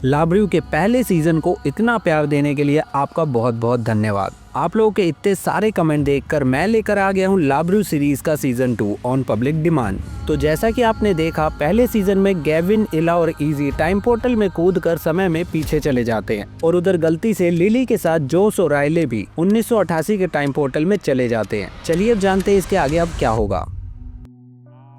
लाब्रू के पहले सीजन को इतना प्यार देने के लिए आपका बहुत बहुत धन्यवाद। आप लोगों के इतने सारे कमेंट देखकर मैं लेकर आ गया हूँ लाब्रू सीरीज का सीजन 2 ऑन पब्लिक डिमांड। तो जैसा कि आपने देखा, पहले सीजन में गेविन, इला और इजी टाइम पोर्टल में कूद कर समय में पीछे चले जाते हैं और उधर गलती से लिली के साथ जोस और राइले भी 1988 के टाइम पोर्टल में चले जाते हैं। चलिए अब जानते हैं इसके आगे अब क्या होगा।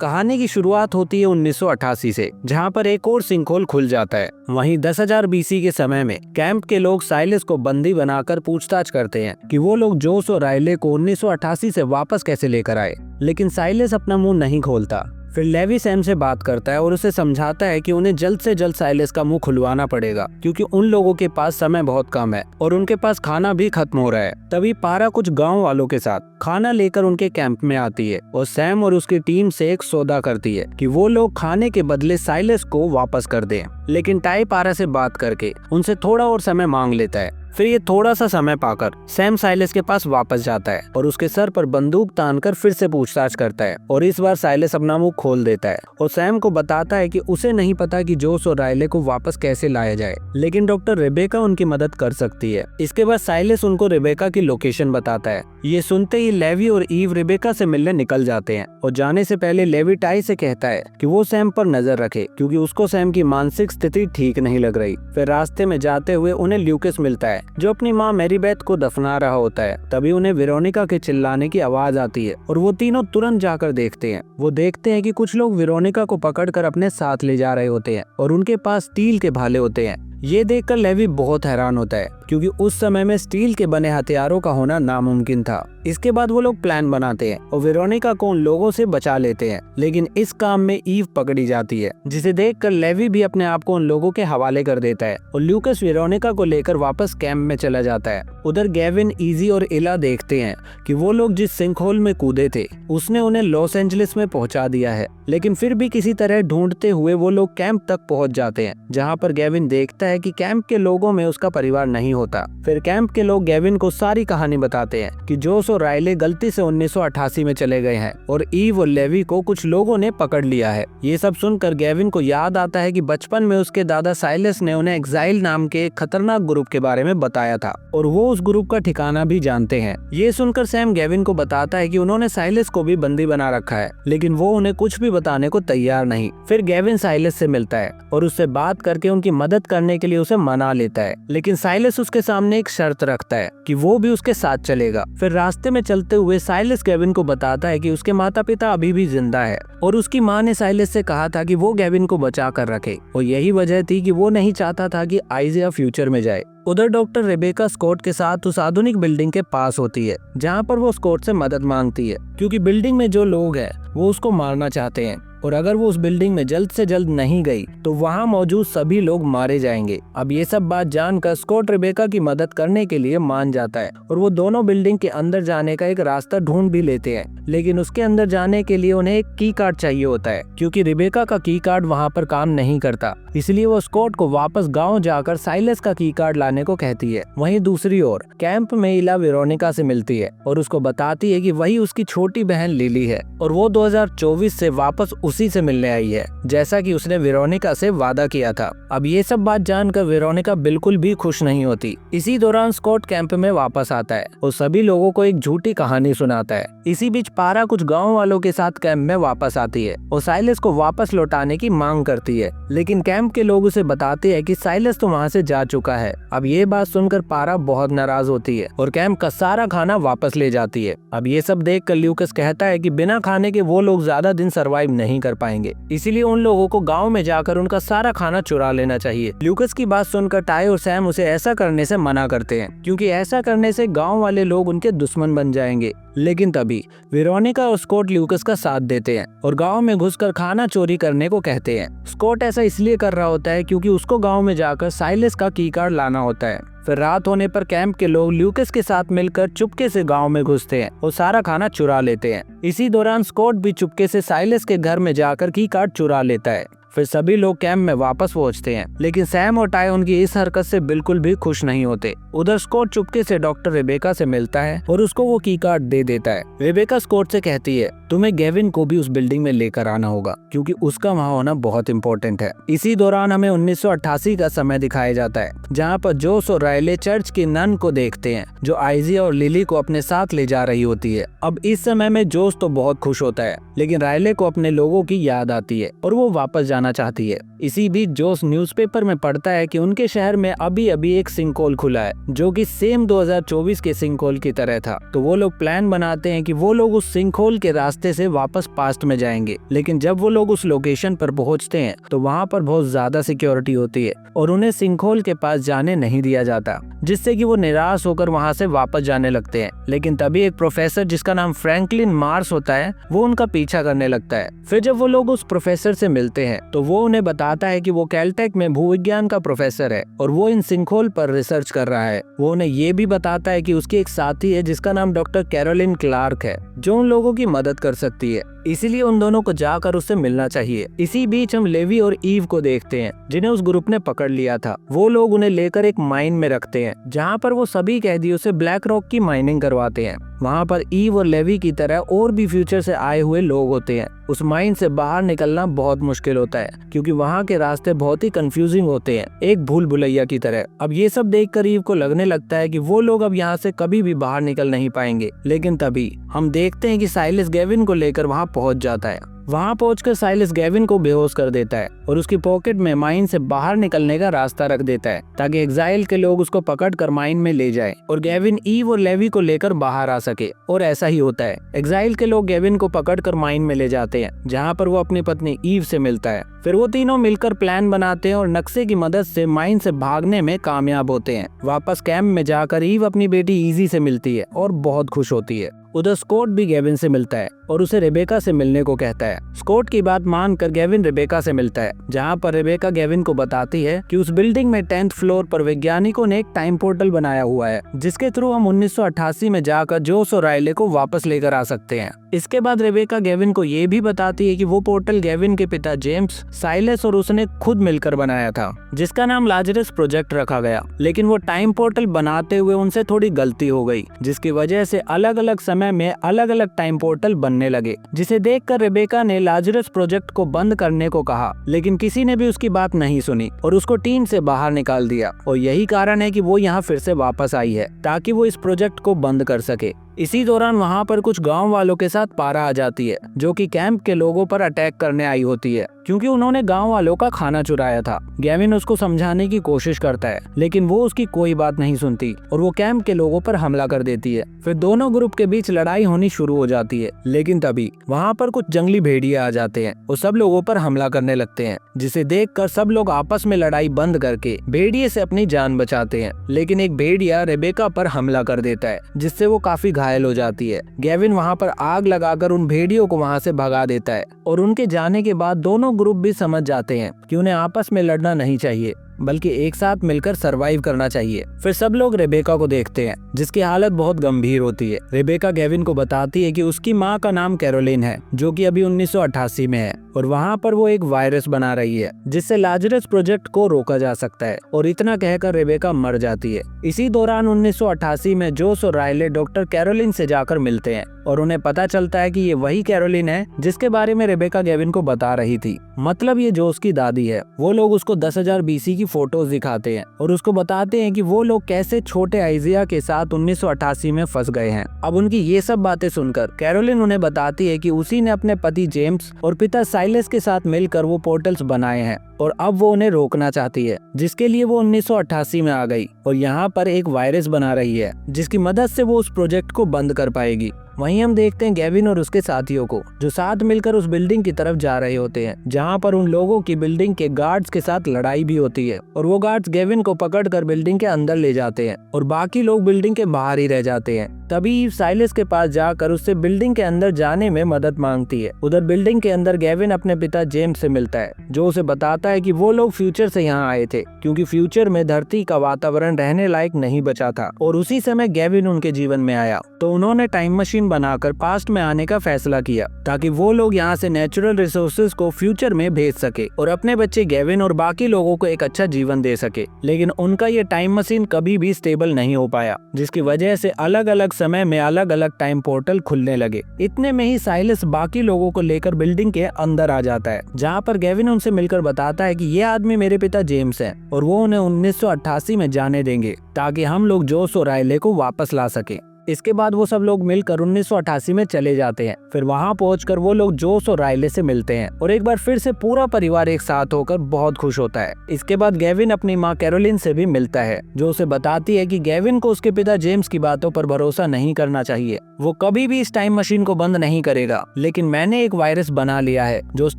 कहानी की शुरुआत होती है 1988 से, जहां पर एक और सिंकहोल खुल जाता है। वहीं 10,000 BC के समय में कैंप के लोग साइलस को बंदी बनाकर पूछताछ करते हैं कि वो लोग जोस और राइले को 1988 से वापस कैसे लेकर आए, लेकिन साइलस अपना मुंह नहीं खोलता। फिर लेवी सैम से बात करता है और उसे समझाता है कि उन्हें जल्द से जल्द साइलस का मुंह खुलवाना पड़ेगा, क्योंकि उन लोगों के पास समय बहुत कम है और उनके पास खाना भी खत्म हो रहा है। तभी पारा कुछ गांव वालों के साथ खाना लेकर उनके कैंप में आती है और सैम और उसकी टीम से एक सौदा करती है कि वो लोग खाने के बदले साइलस को वापस कर दें। लेकिन टाई पारा से बात करके उनसे थोड़ा और समय मांग लेता है। फिर ये थोड़ा सा समय पाकर सैम साइलस के पास वापस जाता है और उसके सर पर बंदूक तानकर फिर से पूछताछ करता है और इस बार साइलस अपना मुंह खोल देता है और सैम को बताता है कि उसे नहीं पता कि जोस और राइले को वापस कैसे लाया जाए, लेकिन डॉक्टर रेबेका उनकी मदद कर सकती है। इसके बाद साइलस उनको रेबेका की लोकेशन बताता है। ये सुनते ही लेवी और ईव रेबेका से मिलने निकल जाते हैं और जाने से पहले लेवी टाई से कहता है कि वो सैम पर नजर रखे, क्योंकि उसको सैम की मानसिक स्थिति ठीक नहीं लग रही। फिर रास्ते में जाते हुए उन्हें ल्यूकस मिलता है जो अपनी माँ मैरीबेथ को दफना रहा होता है। तभी उन्हें वेरोनिका के चिल्लाने की आवाज आती है और वो तीनों तुरंत जाकर देखते हैं। वो देखते हैं कि कुछ लोग वेरोनिका को पकड़कर अपने साथ ले जा रहे होते हैं और उनके पास स्टील के भाले होते हैं। ये देखकर लेवी बहुत हैरान होता है, क्योंकि उस समय में स्टील के बने हथियारों का होना नामुमकिन था। इसके बाद वो लोग प्लान बनाते हैं और वेरोनिका को उन लोगों से बचा लेते हैं, लेकिन इस काम में ईव पकड़ी जाती है, जिसे देखकर लेवी भी अपने आप को उन लोगों के हवाले कर देता है और ल्यूकस वेरोनिका को लेकर वापस कैंप में चला जाता है। उधर गेविन, इजी और इला देखते हैं कि वो लोग जिस सिंकहोल में कूदे थे उसने उन्हें लॉस एंजलिस में पहुंचा दिया है, लेकिन फिर भी किसी तरह ढूंढते हुए वो लोग कैंप तक पहुंच जाते हैं, जहां पर गेविन देखता है कि कैंप के लोगों में उसका परिवार नहीं होता। फिर कैंप के लोग गेविन को सारी कहानी बताते हैं कि जोस और राइले गलती से 1988 में चले गए हैं और ईव और लेवी को कुछ लोगों ने पकड़ लिया है। ये सब सुनकर गेविन को याद आता है कि बचपन में उसके दादा साइलस ने उन्हें एक्साइल नाम के एक खतरनाक ग्रुप के बारे में बताया था और वो उस ग्रुप का ठिकाना भी जानते हैं। ये सुनकर सैम गेविन को बताता है कि उन्होंने साइलस को भी बंदी बना रखा है, लेकिन वो उन्हें कुछ भी बताने को तैयार नहीं। फिर गेविन साइलस से मिलता है और उससे बात करके उनकी मदद करने के लिए उसे मना लेता है, लेकिन साइलस उसके सामने एक शर्त रखता है कि वो भी उसके साथ चलेगा। फिर रास्ते में चलते हुए साइलस गेविन को बताता है कि उसके माता पिता अभी भी जिंदा है और उसकी माँ ने साइलस से कहा था कि वो गेविन को बचा कर रखे और यही वजह थी कि वो नहीं चाहता था कि आइजिया फ्यूचर में जाए। उधर डॉक्टर रेबेका स्कॉट के साथ उस आधुनिक बिल्डिंग के पास होती है, जहाँ पर वो स्कॉट से मदद मांगती है, क्योंकि बिल्डिंग में जो लोग हैं वो उसको मारना चाहते हैं और अगर वो उस बिल्डिंग में जल्द से जल्द नहीं गई तो वहाँ मौजूद सभी लोग मारे जाएंगे। अब ये सब बात जानकर स्कॉट रेबेका की मदद करने के लिए मान जाता है और वो दोनों बिल्डिंग के अंदर जाने का एक रास्ता ढूंढ भी लेते हैं, लेकिन उसके अंदर जाने के लिए उन्हें एक की कार्ड चाहिए होता है, क्योंकि रेबेका का की कार्ड वहाँ पर काम नहीं करता। इसलिए वो स्कॉट को वापस गाँव जाकर साइलस का की कार्ड लाने को कहती है। वहीं दूसरी ओर कैंप में इला वेरोनिका से मिलती है और उसको बताती है कि वही उसकी छोटी बहन लिली है और वो 2024 से वापस उसी से मिलने आई है, जैसा कि उसने वेरोनिका से वादा किया था। अब ये सब बात जानकर वेरोनिका बिल्कुल भी खुश नहीं होती। इसी दौरान स्कॉट कैंप में वापस आता है और सभी लोगों को एक झूठी कहानी सुनाता है। इसी बीच पारा कुछ गांव वालों के साथ कैंप में वापस आती है और साइलस को वापस लौटाने की मांग करती है, लेकिन कैंप के लोग उसे बताते हैं कि साइलस तो वहाँ से जा चुका है। अब ये बात सुनकर पारा बहुत नाराज होती है और कैंप का सारा खाना वापस ले जाती है। अब ये सब देखकर ल्यूकस कहता है कि बिना खाने के वो लोग ज्यादा दिन सरवाइव नहीं कर पाएंगे, इसीलिए उन लोगों को गांव में जाकर उनका सारा खाना चुरा लेना चाहिए। ल्यूकस की बात सुनकर टाई और सैम उसे ऐसा करने से मना करते हैं, क्योंकि ऐसा करने से गांव वाले लोग उनके दुश्मन बन जाएंगे। लेकिन तभी वेरोनिका और स्कॉट ल्यूकस का साथ देते हैं और गांव में घुसकर खाना चोरी करने को कहते हैं। स्कॉट ऐसा इसलिए कर रहा होता है क्योंकि उसको गांव में जाकर साइलस का की कार्ड लाना होता है। फिर रात होने पर कैंप के लोग ल्यूकस के साथ मिलकर चुपके से गांव में घुसते हैं और सारा खाना चुरा लेते हैं। इसी दौरान स्कॉट भी चुपके से साइलस के घर में जाकर की कार्ड चुरा लेता है। फिर सभी लोग कैंप में वापस पहुंचते हैं, लेकिन सैम और टाई उनकी इस हरकत से बिल्कुल भी खुश नहीं होते। उधर स्कॉट चुपके से डॉक्टर रेबेका से मिलता है और उसको वो की कार्ड दे देता है। रेबेका स्कॉट से कहती है, तुम्हें गेविन को भी उस बिल्डिंग में लेकर आना होगा क्योंकि उसका वहाँ होना बहुत इंपॉर्टेंट है। इसी दौरान हमें 1988 का समय दिखाया जाता है, जहाँ पर जोस और रायले चर्च की नन को देखते हैं जो आइजिया और लिली को अपने साथ ले जा रही होती है। अब इस समय में जोस तो बहुत खुश होता है, लेकिन रायले को अपने लोगों की याद आती है और वो वापस जाना चाहती है। इसी बीच जोस न्यूज़पेपर में पढ़ता है कि उनके शहर में अभी अभी एक सिंकहोल खुला है जो कि सेम 2024 के सिंकहोल की तरह था। तो वो लोग प्लान बनाते हैं कि वो लोग उस सिंकहोल के रास्ते से वापस पास्ट में जाएंगे, लेकिन जब वो लोग उस लोकेशन पर पहुंचते हैं तो वहाँ पर बहुत ज्यादा सिक्योरिटी होती है और उन्हें सिंकहोल के पास जाने नहीं दिया जाता, जिससे कि वो निराश होकर वहाँ से वापस जाने लगते हैं। लेकिन तभी एक प्रोफेसर जिसका नाम फ्रैंकलिन मार्स होता है वो उनका पीछा करने लगता है। फिर जब वो लोग उस प्रोफेसर से मिलते हैं तो वो उन्हें बताता है कि वो कैलटेक में भूविज्ञान का प्रोफेसर है और वो इन सिंकहोल पर रिसर्च कर रहा है। वो उन्हें ये भी बताता है कि उसकी एक साथी है जिसका नाम डॉक्टर कैरोलिन क्लार्क है जो उन लोगों की मदद कर सकती है, इसीलिए उन दोनों को जाकर उससे मिलना चाहिए। इसी बीच हम लेवी और ईव को देखते हैं जिन्हें उस ग्रुप ने पकड़ लिया था। वो लोग उन्हें लेकर एक माइन में रखते हैं जहाँ पर वो सभी कैदियों से ब्लैक रॉक की माइनिंग करवाते हैं। वहाँ पर ईव और लेवी की तरह और भी फ्यूचर से आए हुए लोग होते हैं। उस माइन से बाहर निकलना बहुत मुश्किल होता है क्योंकि वहाँ के रास्ते बहुत ही कंफ्यूजिंग होते हैं, एक भूल भुलैया की तरह। अब ये सब देखकर ईव को लगने लगता है कि वो लोग अब यहाँ से कभी भी बाहर निकल नहीं पाएंगे। लेकिन तभी हम देखते हैं कि साइलस गेविन को लेकर वहाँ पहुंच जाता है। वहां पहुंचकर साइलस गेविन को बेहोश कर देता है और उसकी पॉकेट में माइन से बाहर निकलने का रास्ता रख देता है ताकि एग्जाइल के लोग उसको पकड़कर माइन में ले जाएं और गेविन ईव और लेवी को लेकर बाहर आ सके। और ऐसा ही होता है, एग्जाइल के लोग गेविन को पकड़कर माइन में ले जाते हैं जहां पर वो अपनी पत्नी ईव से मिलता है। फिर वो तीनों मिलकर प्लान बनाते हैं और नक्शे की मदद से माइन से भागने में कामयाब होते हैं। वापस कैंप में जाकर ईव अपनी बेटी इजी से मिलती है और बहुत खुश होती है। उधर स्कॉट भी गेविन से मिलता है और उसे रेबेका से मिलने को कहता है। स्कॉट की बात मानकर गेविन रेबेका से मिलता है, जहां पर रेबेका गेविन को बताती है कि उस बिल्डिंग में 10th फ्लोर पर वैज्ञानिकों ने एक टाइम पोर्टल बनाया हुआ है जिसके थ्रू हम 1988 में जाकर जोस और रायले को वापस लेकर आ सकते हैं। इसके बाद रेबेका गेविन को ये भी बताती है कि वो पोर्टल गेविन के पिता जेम्स, साइलस और उसने खुद मिलकर बनाया था, जिसका नाम लाजरस प्रोजेक्ट रखा गया। लेकिन वो टाइम पोर्टल बनाते हुए उनसे थोड़ी गलती हो गई, जिसकी वजह से अलग अलग समय में अलग अलग टाइम पोर्टल बनने लगे, जिसे देखकर रेबेका ने लाजरस प्रोजेक्ट को बंद करने को कहा, लेकिन किसी ने भी उसकी बात नहीं सुनी और उसको टीम से बाहर निकाल दिया। और यही कारण है कि वो यहाँ फिर से वापस आई है ताकि वो इस प्रोजेक्ट को बंद कर सके। इसी दौरान वहाँ पर कुछ गांव वालों के साथ पारा आ जाती है जो कि कैंप के लोगों पर अटैक करने आई होती है क्योंकि उन्होंने गांव वालों का खाना चुराया था। गेविन उसको समझाने की कोशिश करता है लेकिन वो उसकी कोई बात नहीं सुनती और वो कैंप के लोगों पर हमला कर देती है। फिर दोनों ग्रुप के बीच लड़ाई होनी शुरू हो जाती है, लेकिन तभी वहाँ पर कुछ जंगली भेड़िए आ जाते हैं और सब लोगों पर हमला करने लगते हैं, जिसे देखकर सब लोग आपस में लड़ाई बंद करके भेड़िए से अपनी जान बचाते हैं। लेकिन एक भेड़िया रेबेका पर हमला कर देता है जिससे वो काफी घायल हो जाती है। गेविन वहाँ पर आग लगाकर उन भेड़ियों को वहाँ से भगा देता है और उनके जाने के बाद दोनों ग्रुप भी समझ जाते हैं कि उन्हें आपस में लड़ना नहीं चाहिए बल्कि एक साथ मिलकर सरवाइव करना चाहिए। फिर सब लोग रेबेका को देखते हैं जिसकी हालत बहुत गंभीर होती है। रेबेका गेविन को बताती है कि उसकी माँ का नाम कैरोलिन है जो कि अभी 1988 में है और वहाँ पर वो एक वायरस बना रही है जिससे लाजरस प्रोजेक्ट को रोका जा सकता है। और इतना कहकर रेबेका मर जाती है। इसी दौरान 1988 में जोस और रायले डॉक्टर कैरोलिन से जाकर मिलते हैं और उन्हें पता चलता है कि ये वही कैरोलिन है जिसके बारे में रेबेका गेविन को बता रही थी, मतलब ये जोस की दादी है। वो लोग उसको 10,000 BC की फोटोज दिखाते हैं और उसको बताते हैं कि वो लोग कैसे छोटे आइजिया के साथ 1988 में फंस गए हैं। अब उनकी ये सब बातें सुनकर कैरोलिन उन्हें बताती है कि उसी ने अपने पति जेम्स और पिता साइलस के साथ मिलकर वो पोर्टल्स बनाए हैं और अब वो उन्हें रोकना चाहती है, जिसके लिए वो 1988 में आ गई और यहाँ पर एक वायरस बना रही है जिसकी मदद से वो उस प्रोजेक्ट को बंद कर पाएगी। वहीं हम देखते हैं गेविन और उसके साथियों को जो साथ मिलकर उस बिल्डिंग की तरफ जा रहे होते हैं जहां पर उन लोगों की बिल्डिंग के गार्ड्स के साथ लड़ाई भी होती है और वो गार्ड्स गेविन को पकड़कर बिल्डिंग के अंदर ले जाते हैं और बाकी लोग बिल्डिंग के बाहर ही रह जाते हैं। तभी ईव साइलस के पास जाकर उससे बिल्डिंग के अंदर जाने में मदद मांगती है। उधर बिल्डिंग के अंदर गेविन अपने पिता जेम्स से मिलता है, जो उसे बताता है कि वो लोग फ्यूचर से यहाँ आए थे क्योंकि फ्यूचर में धरती का वातावरण रहने लायक नहीं बचा था और उसी समय गेविन उनके जीवन में आया। तो उन्होंने टाइम मशीन बनाकर पास्ट में आने का फैसला किया ताकि वो लोग यहाँ से नेचुरल रिसोर्सेज को फ्यूचर में भेज सके और अपने बच्चे गेविन और बाकी लोगों को एक अच्छा जीवन दे सके। लेकिन उनका ये टाइम मशीन कभी भी स्टेबल नहीं हो पाया, जिसकी वजह से अलग अलग समय में अलग अलग टाइम पोर्टल खुलने लगे। इतने में ही साइलस बाकी लोगों को लेकर बिल्डिंग के अंदर आ जाता है, जहाँ पर गेविन उनसे मिलकर बताता है कि ये आदमी मेरे पिता जेम्स हैं और वो उन्हें 1988 में जाने देंगे ताकि हम लोग जोस और राइले को वापस ला सके। इसके बाद वो सब लोग मिलकर 1988 में चले जाते हैं। फिर वहां पहुंचकर वो लोग जोस और राइले से मिलते हैं और एक बार फिर से पूरा परिवार एक साथ होकर बहुत खुश होता है। इसके बाद गेविन अपनी माँ कैरोलिन से भी मिलता है, जो उसे बताती है कि गेविन को उसके पिता जेम्स की बातों पर भरोसा नहीं करना चाहिए। वो कभी भी इस टाइम मशीन को बंद नहीं करेगा, लेकिन मैंने एक वायरस बना लिया है जो उस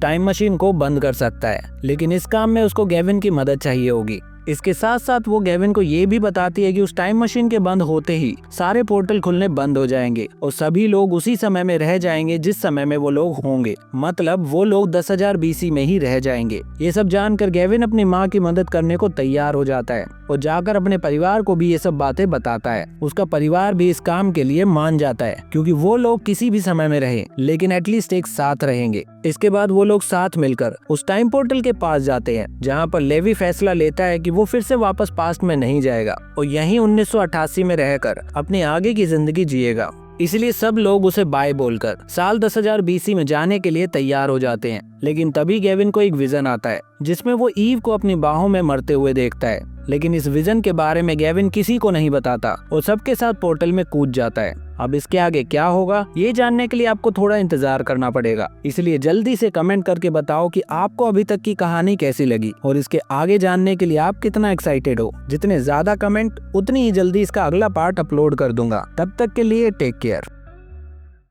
टाइम मशीन को बंद कर सकता है, लेकिन इस काम में उसको गेविन की मदद चाहिए होगी। इसके साथ साथ वो गेविन को ये भी बताती है कि उस टाइम मशीन के बंद होते ही सारे पोर्टल खुलने बंद हो जाएंगे और सभी लोग उसी समय में रह जाएंगे जिस समय में वो लोग होंगे, मतलब वो लोग 10,000 BC में ही रह जाएंगे। ये सब जानकर गेविन अपनी माँ की मदद करने को तैयार हो जाता है और जाकर अपने परिवार को भी ये सब बातें बताता है। उसका परिवार भी इस काम के लिए मान जाता है क्योंकि वो लोग किसी भी समय में रहे लेकिन एटलीस्ट एक साथ रहेंगे। इसके बाद वो लोग साथ मिलकर उस टाइम पोर्टल के पास जाते हैं, जहाँ पर लेवी फैसला लेता है कि वो फिर से वापस पास्ट में नहीं जाएगा और यहीं 1988 में रहकर अपनी आगे की जिंदगी जिएगा। इसलिए सब लोग उसे बाय बोलकर साल 10,000 BC में जाने के लिए तैयार हो जाते हैं। लेकिन तभी गेविन को एक विजन आता है जिसमें वो ईव को अपनी बाहों में मरते हुए देखता है, लेकिन इस विजन के बारे में गेविन किसी को नहीं बताता और सबके साथ पोर्टल में कूद जाता है। अब इसके आगे क्या होगा ये जानने के लिए आपको थोड़ा इंतजार करना पड़ेगा, इसलिए जल्दी से कमेंट करके बताओ कि आपको अभी तक की कहानी कैसी लगी और इसके आगे जानने के लिए आप कितना एक्साइटेड हो। जितने ज्यादा कमेंट उतनी ही जल्दी इसका अगला पार्ट अपलोड कर दूंगा। तब तक के लिए टेक केयर।